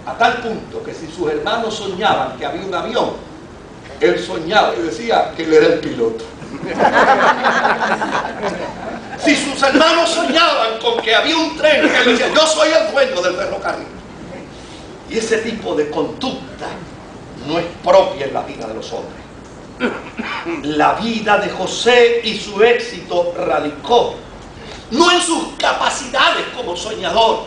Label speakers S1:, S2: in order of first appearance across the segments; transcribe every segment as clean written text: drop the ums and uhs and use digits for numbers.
S1: A tal punto que si sus hermanos soñaban que había un avión, él soñaba y decía que él era el piloto. Si sus hermanos soñaban con que había un tren, él decía, yo soy el dueño del ferrocarril. Y ese tipo de conducta no es propia en la vida de los hombres. La vida de José y su éxito radicó no en sus capacidades como soñador,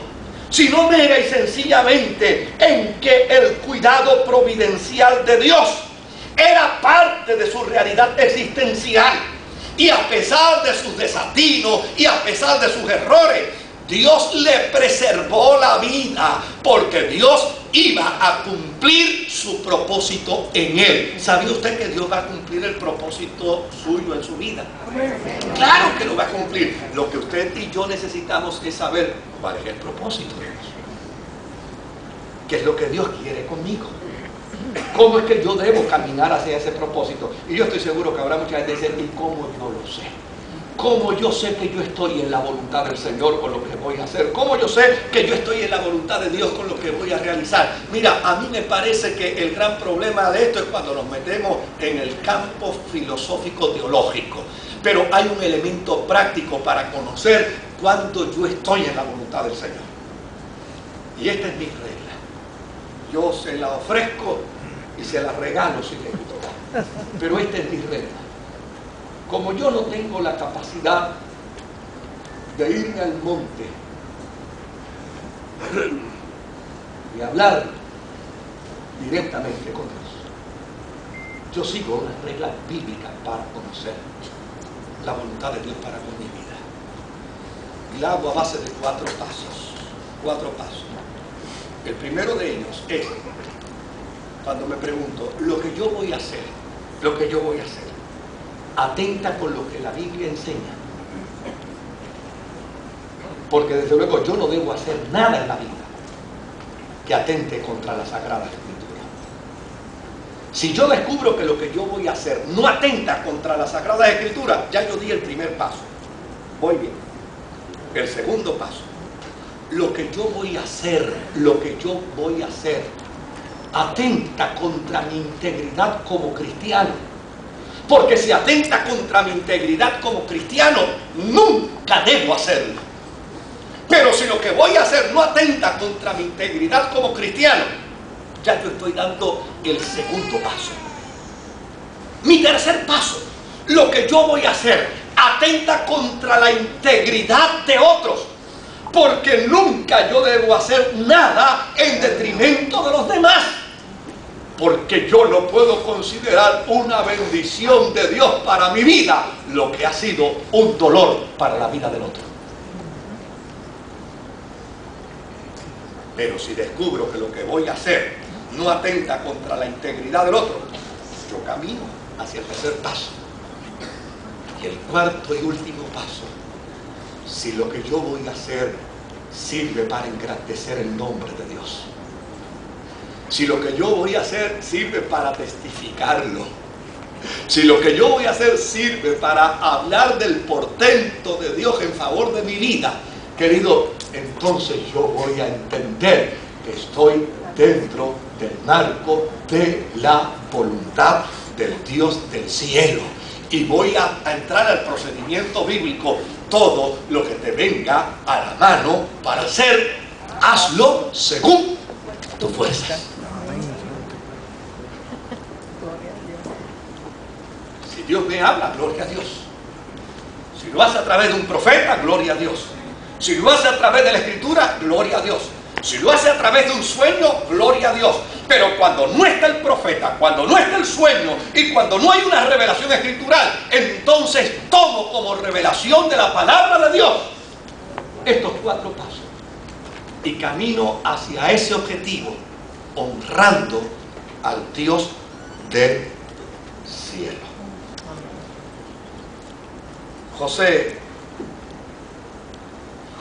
S1: sino mera y sencillamente en que el cuidado providencial de Dios era parte de su realidad existencial. Y a pesar de sus desatinos y a pesar de sus errores, Dios le preservó la vida, porque Dios iba a cumplir su propósito en él. ¿Sabía usted que Dios va a cumplir el propósito suyo en su vida? Claro que lo va a cumplir. Lo que usted y yo necesitamos es saber cuál es el propósito de Dios. ¿Qué es lo que Dios quiere conmigo? ¿Cómo es que yo debo caminar hacia ese propósito? Y yo estoy seguro que habrá mucha gente que dice, ¿y cómo yo lo sé? ¿Cómo yo sé que yo estoy en la voluntad del Señor con lo que voy a hacer? ¿Cómo yo sé que yo estoy en la voluntad de Dios con lo que voy a realizar? Mira, a mí me parece que el gran problema de esto es cuando nos metemos en el campo filosófico teológico. Pero hay un elemento práctico para conocer cuando yo estoy en la voluntad del Señor. Y esta es mi regla. Yo se la ofrezco y se la regalo si le gusta. Pero esta es mi regla. Como yo no tengo la capacidad de irme al monte y hablar directamente con Dios, yo sigo unas reglas bíblicas para conocer la voluntad de Dios para con mi vida. Y la hago a base de 4 pasos. 4 pasos. El primero de ellos es cuando me pregunto, lo que yo voy a hacer, atenta con lo que la Biblia enseña. Porque desde luego yo no debo hacer nada en la vida que atente contra la Sagrada Escritura. Si yo descubro que lo que yo voy a hacer no atenta contra la Sagrada Escritura, ya yo di el primer paso. Voy bien. El segundo paso. Lo que yo voy a hacer, atenta contra mi integridad como cristiano. Porque si atenta contra mi integridad como cristiano, nunca debo hacerlo. Pero si lo que voy a hacer no atenta contra mi integridad como cristiano, ya yo estoy dando el segundo paso. Mi tercer paso, lo que yo voy a hacer atenta contra la integridad de otros. Porque nunca yo debo hacer nada en detrimento de los demás. Porque yo no puedo considerar una bendición de Dios para mi vida lo que ha sido un dolor para la vida del otro. Pero si descubro que lo que voy a hacer no atenta contra la integridad del otro, yo camino hacia el tercer paso. Y el cuarto y último paso, si lo que yo voy a hacer sirve para engrandecer el nombre de Dios, si lo que yo voy a hacer sirve para testificarlo, si lo que yo voy a hacer sirve para hablar del portento de Dios en favor de mi vida, querido, entonces yo voy a entender que estoy dentro del marco de la voluntad del Dios del cielo. Y voy a entrar al procedimiento bíblico. Todo lo que te venga a la mano para hacer, hazlo según tu fuerza. Si Dios me habla, gloria a Dios. Si lo hace a través de un profeta, gloria a Dios. Si lo hace a través de la Escritura, gloria a Dios. Si lo hace a través de un sueño, gloria a Dios. Pero cuando no está el profeta, cuando no está el sueño y cuando no hay una revelación escritural, entonces tomo como revelación de la palabra de Dios estos 4 pasos y camino hacia ese objetivo, honrando al Dios del cielo.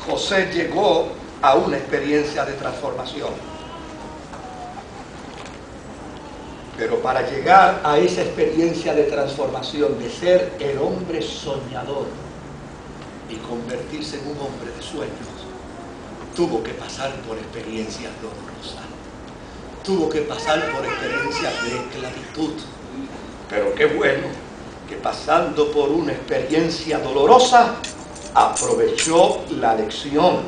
S1: José llegó a una experiencia de transformación. Pero para llegar a esa experiencia de transformación, de ser el hombre soñador y convertirse en un hombre de sueños, tuvo que pasar por experiencias dolorosas. tuvo que pasar por experiencias de esclavitud. Pero qué bueno que pasando por una experiencia dolorosa, aprovechó la lección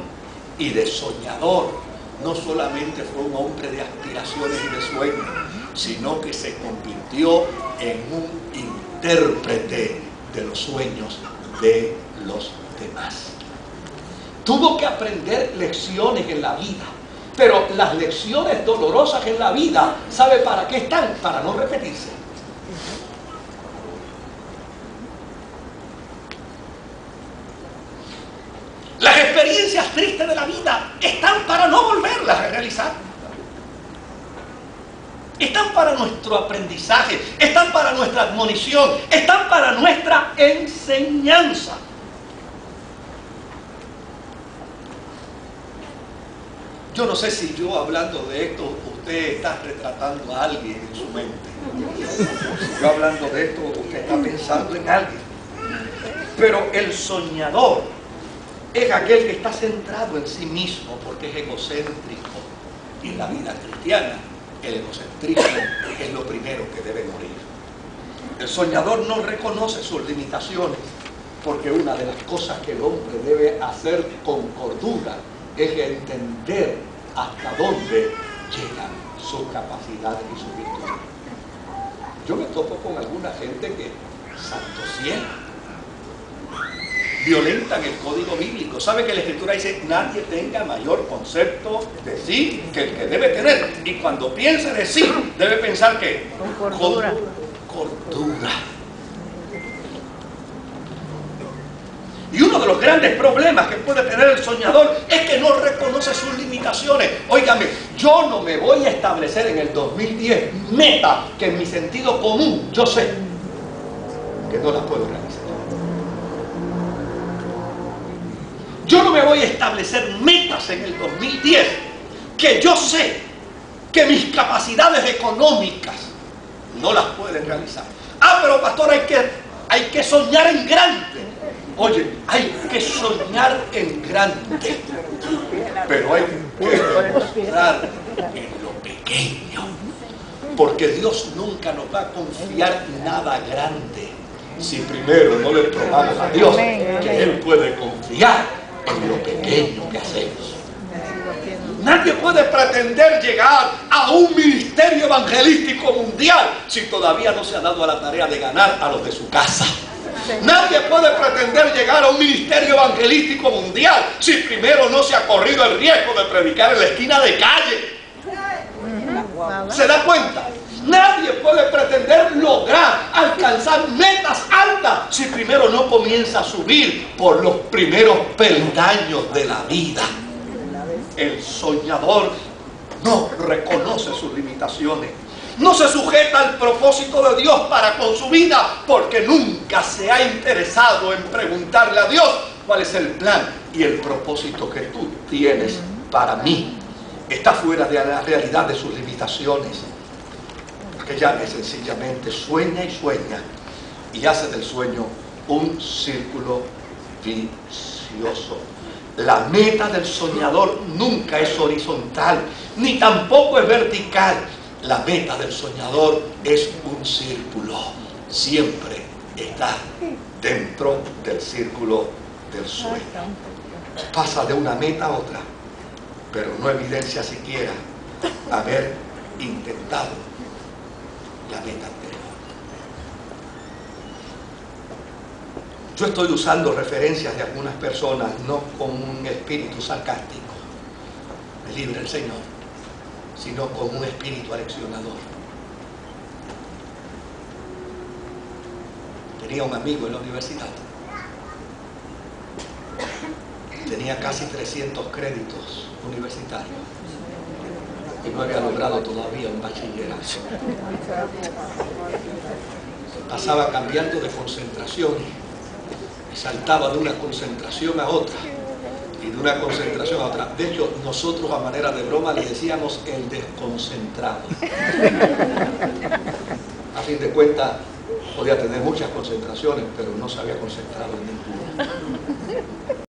S1: y de soñador. No solamente fue un hombre de aspiraciones y de sueños, sino que se convirtió en un intérprete de los sueños de los demás. Tuvo que aprender lecciones en la vida, pero las lecciones dolorosas en la vida, ¿sabe para qué están? Para no repetirse. Las experiencias tristes de la vida están para no volverlas a realizar. Están para nuestro aprendizaje, están para nuestra admonición, están para nuestra enseñanza. Yo no sé si yo hablando de esto, usted está retratando a alguien en su mente. Yo hablando de esto, usted está pensando en alguien. Pero el soñador es aquel que está centrado en sí mismo porque es egocéntrico. Y en la vida cristiana, el egocentrismo es lo primero que debe morir. El soñador no reconoce sus limitaciones porque una de las cosas que el hombre debe hacer con cordura es entender hasta dónde llegan sus capacidades y sus virtudes. Yo me topo con alguna gente que, santo cielo, violentan el código bíblico. ¿Sabe que la Escritura dice nadie tenga mayor concepto de sí que el que debe tener? Y cuando piense de sí, debe pensar que
S2: con cordura.
S1: Con cordura. Y uno de los grandes problemas que puede tener el soñador es que no reconoce sus limitaciones. Óigame, yo no me voy a establecer en el 2010 metas que en mi sentido común yo sé que no las puedo realizar. Yo no me voy a establecer metas en el 2010 que yo sé que mis capacidades económicas no las pueden realizar. Ah, pero pastor, hay que soñar en grande. Oye, hay que soñar en grande, pero hay que demostrar en lo pequeño, porque Dios nunca nos va a confiar nada grande si primero no le probamos a Dios que Él puede confiar en lo pequeño que hacemos. Nadie puede pretender llegar a un ministerio evangelístico mundial si todavía no se ha dado a la tarea de ganar a los de su casa. Nadie puede pretender llegar a un ministerio evangelístico mundial si primero no se ha corrido el riesgo de predicar en la esquina de calle. ¿Se da cuenta? Nadie puede pretender lograr alcanzar metas altas si primero no comienza a subir por los primeros peldaños de la vida. El soñador no reconoce sus limitaciones. No se sujeta al propósito de Dios para con su vida porque nunca se ha interesado en preguntarle a Dios cuál es el plan y el propósito que tú tienes para mí. Está fuera de la realidad de sus limitaciones. Que ya sencillamente sueña y sueña y hace del sueño un círculo vicioso. La meta del soñador nunca es horizontal, ni tampoco es vertical. La meta del soñador es un círculo. Siempre está dentro del círculo del sueño. Pasa de una meta a otra, pero no evidencia siquiera haber intentado la meta anterior. Yo estoy usando referencias de algunas personas, no con un espíritu sarcástico, me libre el Señor, sino con un espíritu aleccionador. Tenía un amigo en la universidad, tenía casi 300 créditos universitarios y no había logrado todavía un bachillerato. Pasaba cambiando de concentración y saltaba de una concentración a otra y de una concentración a otra. De hecho, nosotros a manera de broma le decíamos el desconcentrado. A fin de cuentas, podía tener muchas concentraciones, pero no se había concentrado en ninguna.